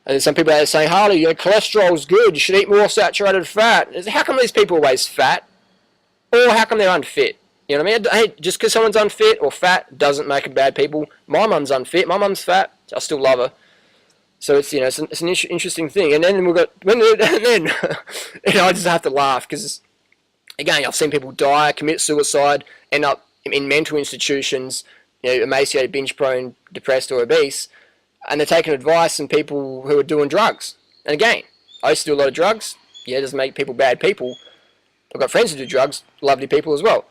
And then some people are saying, Harley, your cholesterol's good, you should eat more saturated fat. How come these people are always fat? Or how come they're unfit? You know what I mean? Hey, just because someone's unfit or fat doesn't make them bad people. My mum's unfit, my mum's fat, I still love her. So it's, you know, it's an interesting thing. And then we've got, and then you know, I just have to laugh because, again, I've seen people die, commit suicide, end up in mental institutions, you know, emaciated, binge-prone, depressed or obese, and they're taking advice from people who are doing drugs. And again, I used to do a lot of drugs. Yeah, it doesn't make people bad people. I've got friends who do drugs, lovely people as well.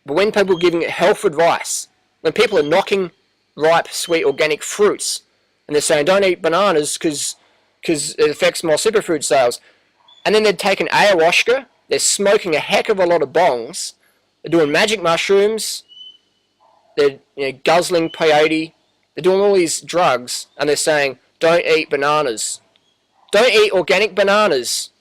But when people are giving health advice, when people are knocking ripe, sweet, organic fruits, and they're saying, don't eat bananas because it affects my superfood sales, and then they're taking ayahuasca, they're smoking a heck of a lot of bongs, they're doing magic mushrooms, they're, you know, guzzling peyote, they're doing all these drugs, and they're saying, don't eat bananas. Don't eat organic bananas.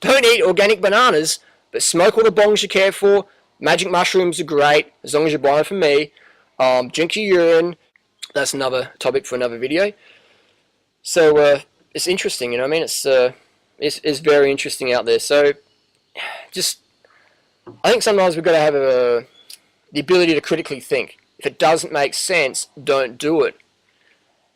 Don't eat organic bananas, but smoke all the bongs you care for. Magic mushrooms are great, as long as you're buying from me. Drink your urine. That's another topic for another video. So it's interesting, you know what I mean? It's very interesting out there. So just, I think sometimes we've got to have the ability to critically think. If it doesn't make sense, don't do it.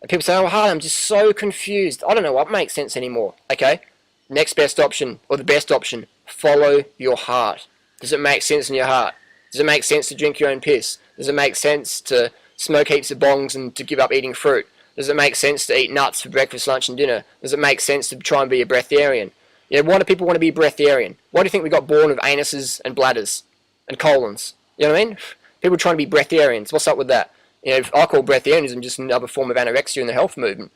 And people say, oh, Harley, I'm just so confused. I don't know what makes sense anymore. Okay, next best option, or the best option, follow your heart. Does it make sense in your heart? Does it make sense to drink your own piss? Does it make sense to smoke heaps of bongs and to give up eating fruit? Does it make sense to eat nuts for breakfast, lunch and dinner? Does it make sense to try and be a breatharian? You know, why do people want to be a breatharian? Why do you think we got born with anuses and bladders and colons? You know what I mean? People trying to be breatharians. What's up with that? You know, I call breatharianism just another form of anorexia in the health movement.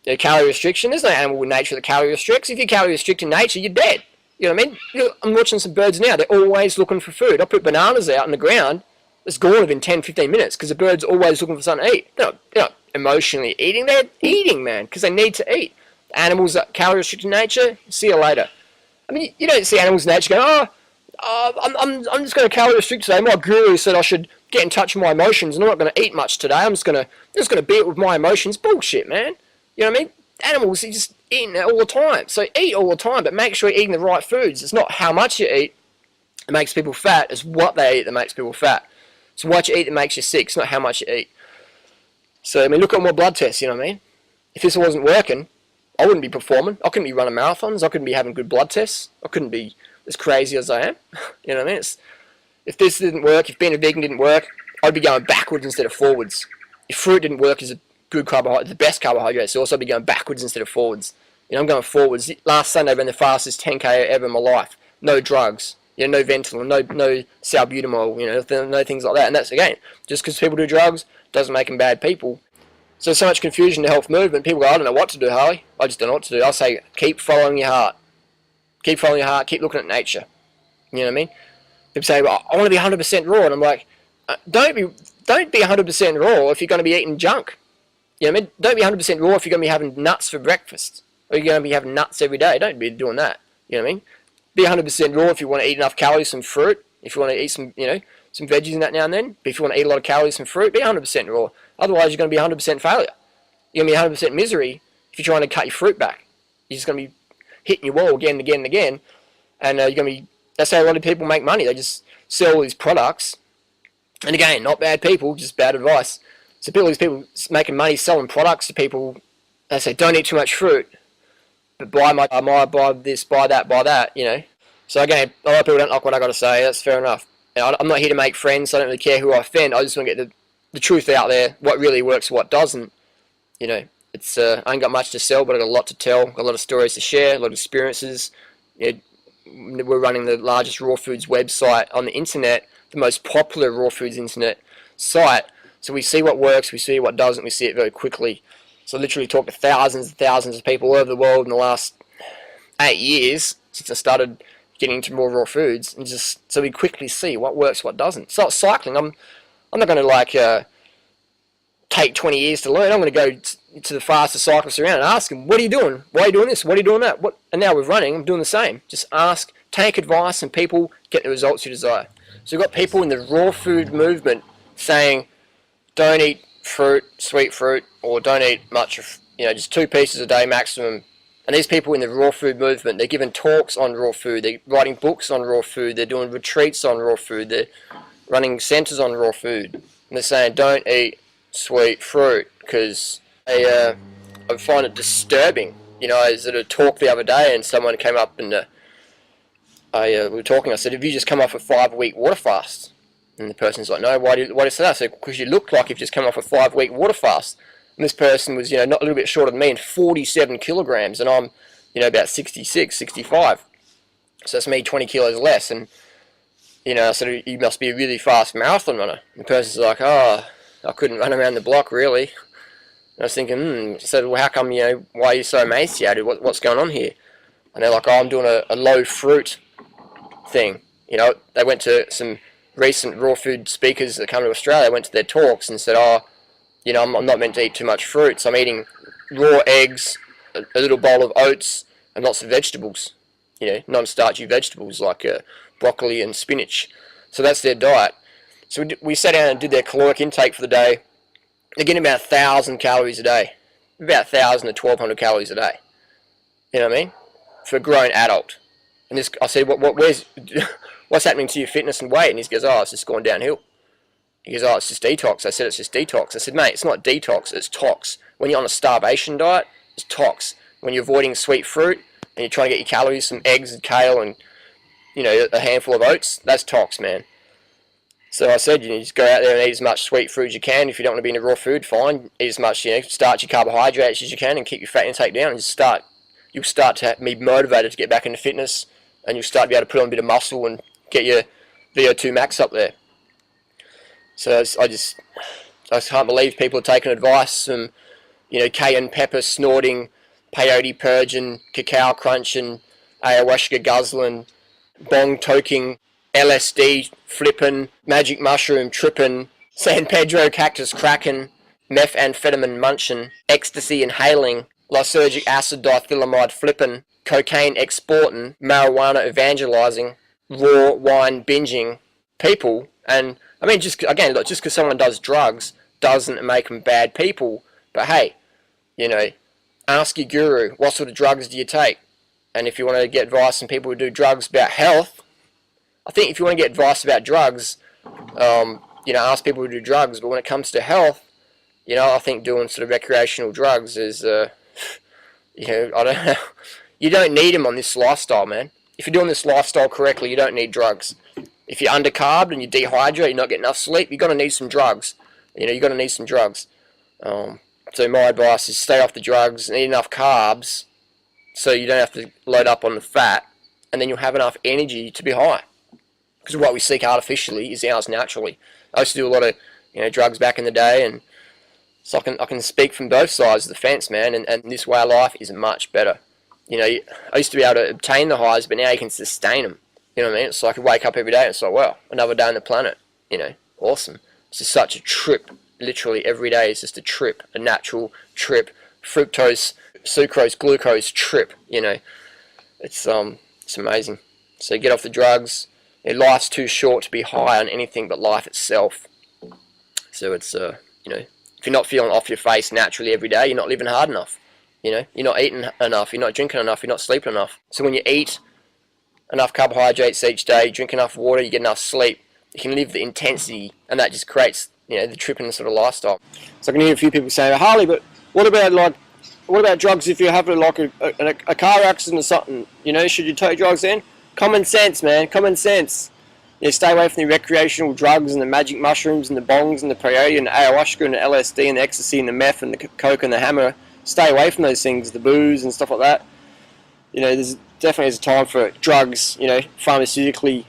You know, calorie restriction, there's no animal in nature that calorie restricts. If you calorie restrict in nature, you're dead. You know what I mean? I'm watching some birds now. They're always looking for food. I put bananas out on the ground. It's gone within 10, 15 minutes because the bird's always looking for something to eat. They're not emotionally eating. They're eating, man, because they need to eat. Animals that calorie restrict in nature, see you later. I mean, you don't see animals in nature going, I'm just going to calorie restrict today. My guru said I should get in touch with my emotions and I'm not going to eat much today. I'm just going to be it with my emotions. Bullshit, man. You know what I mean? Animals are just eating all the time. So eat all the time, but make sure you're eating the right foods. It's not how much you eat that makes people fat. It's what they eat that makes people fat. So what you eat that makes you sick. It's not how much you eat. So, I mean, look at more blood tests, you know what I mean? If this wasn't working, I wouldn't be performing. I couldn't be running marathons. I couldn't be having good blood tests. I couldn't be as crazy as I am. You know what I mean? If this didn't work, if being a vegan didn't work, I'd be going backwards instead of forwards. If fruit didn't work as a good carbohydrate, the best carbohydrate source, I'd be going backwards instead of forwards. You know, I'm going forwards. Last Sunday I ran the fastest 10k ever in my life. No drugs. You know, no Ventolin, no salbutamol, you know, no things like that. And that's, again, just because people do drugs doesn't make them bad people. So much confusion in the health movement. People go, I don't know what to do, Harley. I just don't know what to do. I say, keep following your heart. Keep following your heart. Keep looking at nature. You know what I mean? People say, well, I want to be 100% raw. And I'm like, don't be 100% raw if you're going to be eating junk. You know what I mean? Don't be 100% raw if you're going to be having nuts for breakfast. Or you're going to be having nuts every day. Don't be doing that. You know what I mean? Be 100% raw if you want to eat enough calories from fruit. If you want to eat some, you know, some veggies and that now and then. But if you want to eat a lot of calories from fruit, be 100% raw. Otherwise, you're going to be 100% failure. You're going to be 100% misery if you're trying to cut your fruit back. You're just going to be hitting your wall again and again and again. And you're going to be, that's how a lot of people make money. They just sell all these products. And again, not bad people, just bad advice. So these people making money selling products to people, they say, don't eat too much fruit. But buy this, buy that, you know. So again, a lot of people don't like what I got to say. That's fair enough. You know, I'm not here to make friends. So I don't really care who I offend. I just want to get the truth out there. What really works, what doesn't. You know, it's I ain't got much to sell, but I got a lot to tell. Got a lot of stories to share, a lot of experiences. You know, we're running the largest raw foods website on the internet, the most popular raw foods internet site. So we see what works, we see what doesn't, we see it very quickly. So I literally talked to thousands and thousands of people all over the world in the last 8 years since I started getting into more raw foods, and just so we quickly see what works, what doesn't. So cycling, I'm not going to like take 20 years to learn. I'm going to go to the fastest cyclists around and ask them, what are you doing? Why are you doing this? What are you doing that? And now with running, I'm doing the same. Just ask, take advice, and people get the results you desire. So we've got people in the raw food movement saying, don't eat fruit, sweet fruit, or don't eat much of, just 2 pieces a day maximum. And these people in the raw food movement, they're giving talks on raw food, they're writing books on raw food, they're doing retreats on raw food, they're running centres on raw food. And they're saying don't eat sweet fruit because I find it disturbing. I was at a talk the other day and someone came up and we were talking. I said, have you just come off a 5-week water fast? And the person's like, no, why do you say that? I said, because you look like you've just come off a 5-week water fast. And this person was, not a little bit shorter than me and 47 kilograms, and I'm, about 66, 65. So that's me 20 kilos less. And, I said, you must be a really fast marathon runner. And the person's like, oh, I couldn't run around the block, really. And I was thinking, I said, well, how come, why are you so emaciated? What's going on here? And they're like, oh, I'm doing a low fruit thing. They went to some recent raw food speakers that come to Australia, went to their talks and said, oh, I'm not meant to eat too much fruit, so I'm eating raw eggs, a little bowl of oats, and lots of vegetables, non-starchy vegetables like broccoli and spinach. So that's their diet. So we sat down and did their caloric intake for the day. They're getting about 1,000 calories a day, about 1,000 to 1,200 calories a day. You know what I mean? For a grown adult. And this, I said, what's happening to your fitness and weight? And he goes, oh, it's just gone downhill. He goes, oh, it's just detox. I said, it's just detox. I said, mate, it's not detox, it's tox. When you're on a starvation diet, it's tox. When you're avoiding sweet fruit and you're trying to get your calories from eggs and kale and, a handful of oats, that's tox, man. So I said, just go out there and eat as much sweet fruit as you can. If you don't want to be in a raw food, fine. Eat as much, starchy carbohydrates as you can and keep your fat intake down. And you'll start to be motivated to get back into fitness, and you'll start to be able to put on a bit of muscle and get your VO2 max up there. So I can't believe people are taking advice from, cayenne pepper snorting, peyote purging, cacao crunching, ayahuasca guzzling, bong toking, LSD flipping, magic mushroom tripping, San Pedro cactus cracking, methamphetamine munching, ecstasy inhaling, lysergic acid dithylamide flipping, cocaine exporting, marijuana evangelizing, raw wine binging people. And I mean, just because someone does drugs doesn't make them bad people. But hey, ask your guru, what sort of drugs do you take? And if you want to get advice from people who do drugs about health, I think if you want to get advice about drugs, ask people who do drugs. But when it comes to health, I think doing sort of recreational drugs is, I don't know. You don't need them on this lifestyle, man. If you're doing this lifestyle correctly, you don't need drugs. If you're undercarbed and you dehydrate, you're not getting enough sleep, you're going to need some drugs. You're going to need some drugs. So my advice is stay off the drugs and eat enough carbs so you don't have to load up on the fat, and then you'll have enough energy to be high. Because what we seek artificially is ours naturally. I used to do a lot of drugs back in the day, and so I can speak from both sides of the fence, man, and this way of life is much better. I used to be able to obtain the highs, but now you can sustain them. You know what I mean? It's like I wake up every day and it's like, wow, another day on the planet. Awesome. It's just such a trip. Literally every day is just a trip, a natural trip. Fructose, sucrose, glucose trip. It's amazing. So get off the drugs. Life's too short to be high on anything but life itself. So it's if you're not feeling off your face naturally every day, you're not living hard enough. You're not eating enough, you're not drinking enough, you're not sleeping enough. So when you eat enough carbohydrates each day, drink enough water, you get enough sleep, you can live the intensity, and that just creates the tripping sort of lifestyle. So I can hear a few people saying, Harley, but what about drugs if you're having like a car accident or something? Should you take drugs then? Common sense, man, common sense. Stay away from the recreational drugs and the magic mushrooms and the bongs and the peyote and the ayahuasca and the LSD and the ecstasy and the meth and the coke and the hammer. Stay away from those things, the booze and stuff like that. There's definitely is a time for drugs, pharmaceutically,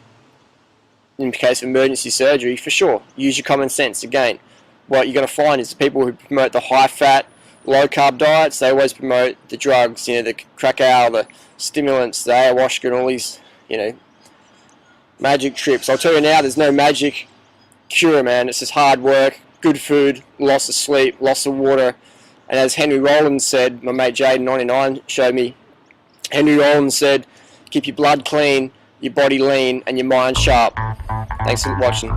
in case of emergency surgery, for sure. Use your common sense. Again, what you're going to find is the people who promote the high-fat, low-carb diets, they always promote the drugs, the cacao, the stimulants, the ayahuasca and all these, magic trips. I'll tell you now, there's no magic cure, man. It's just hard work, good food, lots of sleep, lots of water. And as Henry Rollins said, my mate Jade 99 showed me, Henry Rollins said, keep your blood clean, your body lean, and your mind sharp. Thanks for watching.